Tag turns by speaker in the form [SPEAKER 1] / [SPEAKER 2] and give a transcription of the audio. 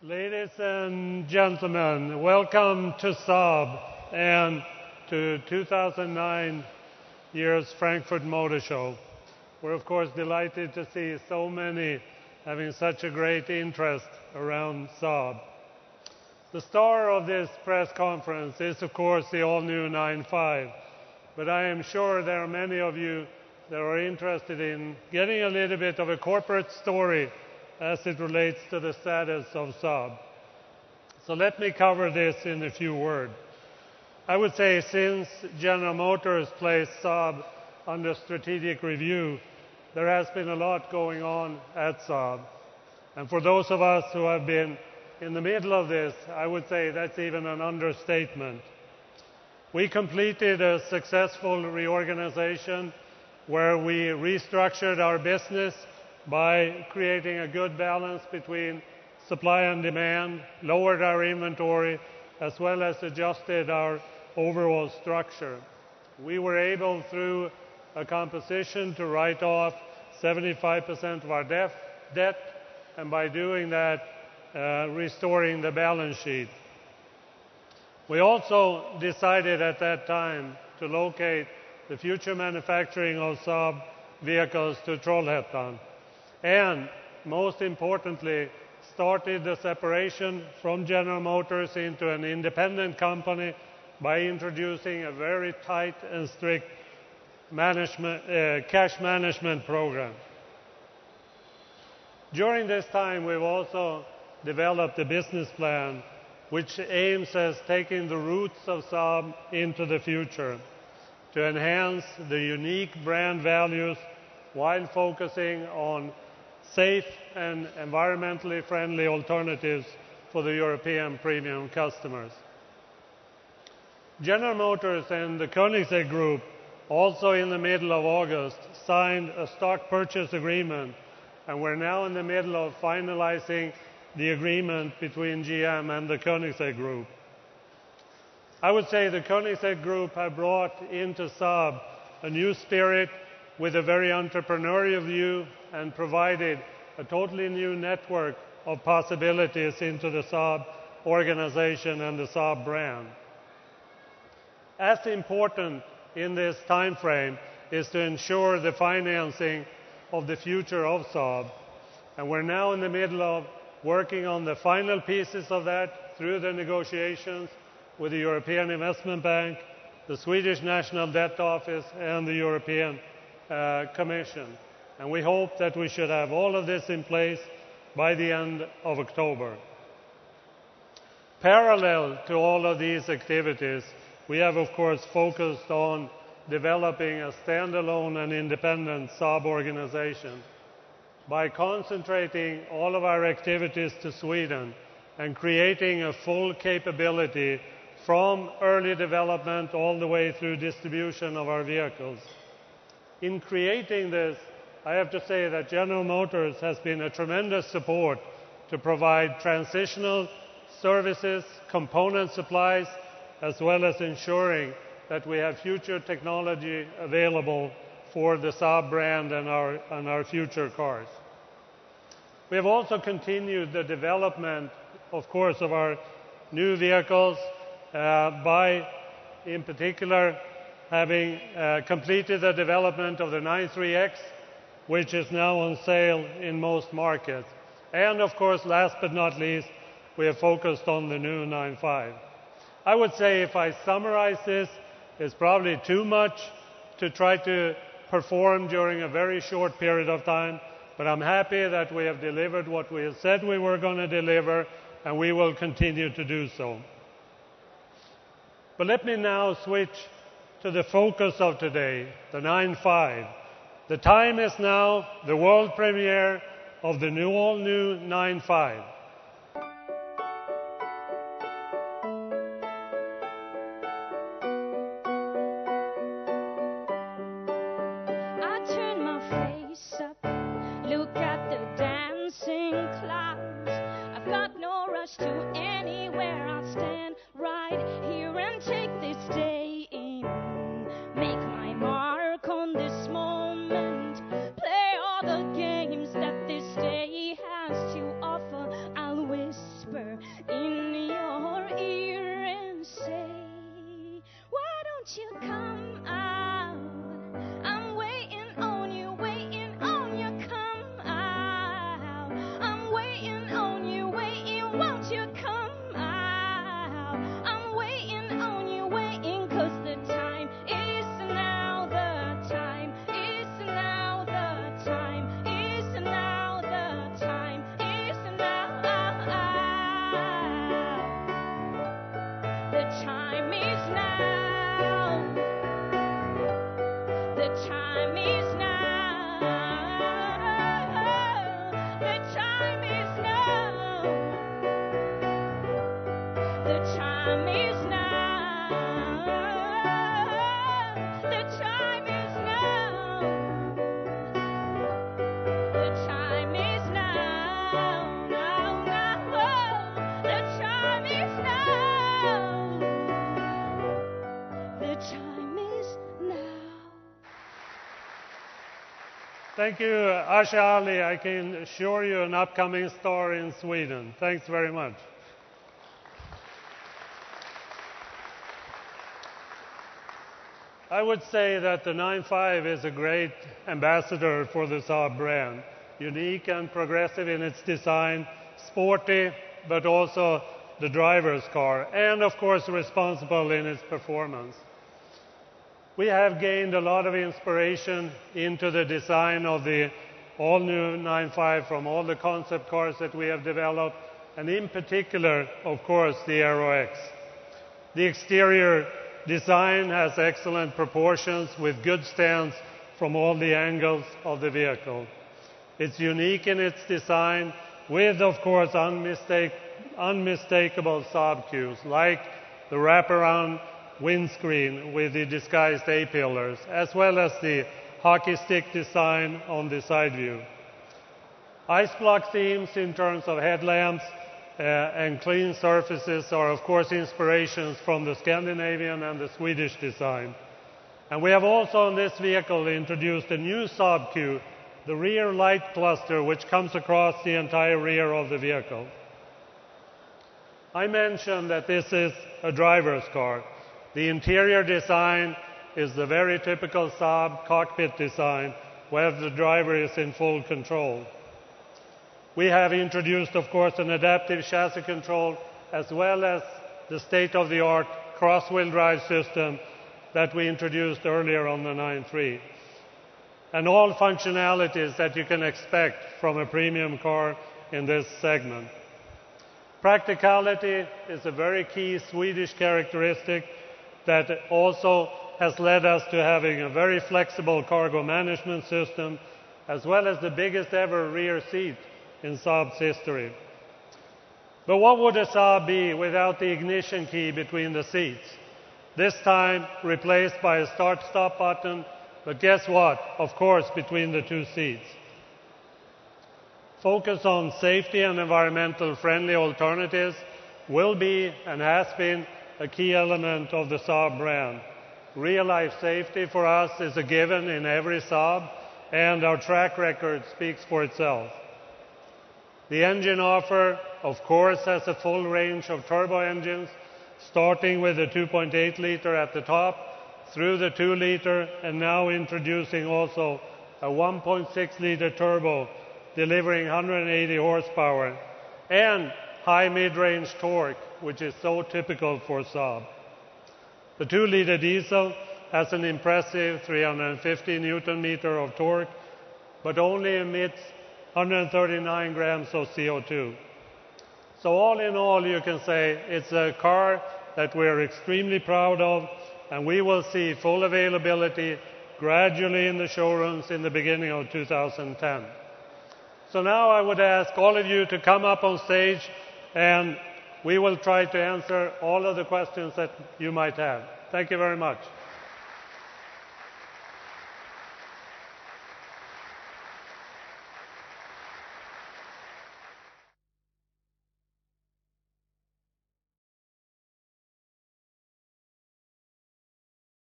[SPEAKER 1] Ladies and gentlemen, welcome to Saab and to 2009 year's Frankfurt Motor Show. We're of course delighted to see so many having such a great interest around Saab. The star of this press conference is of course the all-new 9.5, but I am sure there are many of you that are interested in getting a little bit of a corporate story as it relates to the status of Saab. So let me cover this in a few words. I would say since General Motors placed Saab under strategic review, there has been a lot going on at Saab. And for those of us who have been in the middle of this, I would say that's even an understatement. We completed a successful reorganization where we restructured our business by creating a good balance between supply and demand, lowered our inventory, as well as adjusted our overall structure. We were able, through a composition, to write off 75% of our debt, and by doing that, restoring the balance sheet. We also decided at that time to locate the future manufacturing of Saab vehicles to Trollhättan, and most importantly, started the separation from General Motors into an independent company by introducing a very tight and strict cash management program. During this time, we've also developed a business plan which aims at taking the roots of Saab into the future to enhance the unique brand values while focusing on safe and environmentally friendly alternatives for the European premium customers. General Motors and the Koenigsegg Group, also in the middle of August, signed a stock purchase agreement, and we're now in the middle of finalizing the agreement between GM and the Koenigsegg Group. I would say the Koenigsegg Group have brought into Saab a new spirit with a very entrepreneurial view and provided a totally new network of possibilities into the Saab organization and the Saab brand. As important in this time frame is to ensure the financing of the future of Saab, and we're now in the middle of working on the final pieces of that through the negotiations with the European Investment Bank, the Swedish National Debt Office and the European Commission. And we hope that we should have all of this in place by the end of October. Parallel to all of these activities, we have of course focused on developing a standalone and independent Saab organization. By concentrating all of our activities to Sweden and creating a full capability from early development all the way through distribution of our vehicles. In creating this, I have to say that General Motors has been a tremendous support to provide transitional services, component supplies, as well as ensuring that we have future technology available for the Saab brand and our future cars. We have also continued the development, of course, of our new vehicles by, in particular, having completed the development of the 93X, which is now on sale in most markets. And of course, last but not least, we have focused on the new 9.5. I would say if I summarize this, it's probably too much to try to perform during a very short period of time, but I'm happy that we have delivered what we have said we were going to deliver, and we will continue to do so. But let me now switch to the focus of today, the 9.5. The time is now the world premiere of the all-new 9.5.
[SPEAKER 2] I turn my face up, look at the dancing clouds. I've got no rush to anywhere. I'll stand right here and take this day in. Make my mark on this moment. Play all the games that this day has to offer. The time is now. The time is now. The time is now. The time is now. The time is now. Now, now. The time is now. The time is now.
[SPEAKER 1] Thank you, Asha Ali. I can assure you an upcoming star in Sweden. Thanks very much. I would say that the 9.5 is a great ambassador for the Saab brand. Unique and progressive in its design, sporty, but also the driver's car, and of course responsible in its performance. We have gained a lot of inspiration into the design of the all-new 9.5 from all the concept cars that we have developed, and in particular, of course, the Aero X. The exterior design has excellent proportions with good stance from all the angles of the vehicle. It's unique in its design with, of course, unmistakable Saab cues, like the wraparound windscreen with the disguised A-pillars, as well as the hockey stick design on the side view. Ice block themes in terms of headlamps and clean surfaces are, of course, inspirations from the Scandinavian and the Swedish design. And we have also in this vehicle introduced a new Saab cue, the rear light cluster, which comes across the entire rear of the vehicle. I mentioned that this is a driver's car. The interior design is the very typical Saab cockpit design, where the driver is in full control. We have introduced, of course, an adaptive chassis control, as well as the state-of-the-art cross-wheel drive system that we introduced earlier on the 9.3. And all functionalities that you can expect from a premium car in this segment. Practicality is a very key Swedish characteristic that also has led us to having a very flexible cargo management system, as well as the biggest ever rear seat in Saab's history. But what would a Saab be without the ignition key between the seats? This time replaced by a start-stop button, but guess what? Of course, between the two seats. Focus on safety and environmental friendly alternatives will be and has been a key element of the Saab brand. Real-life safety for us is a given in every Saab, and our track record speaks for itself. The engine offer, of course, has a full range of turbo engines, starting with a 2.8-liter at the top, through the 2-liter, and now introducing also a 1.6-liter turbo, delivering 180 horsepower, and high mid-range torque, which is so typical for Saab. The 2-liter diesel has an impressive 350 Newton-meter of torque, but only emits 139 grams of CO2. So all in all, you can say it's a car that we're extremely proud of, and we will see full availability gradually in the showrooms in the beginning of 2010. So now I would ask all of you to come up on stage, and we will try to answer all of the questions that you might have. Thank you very much.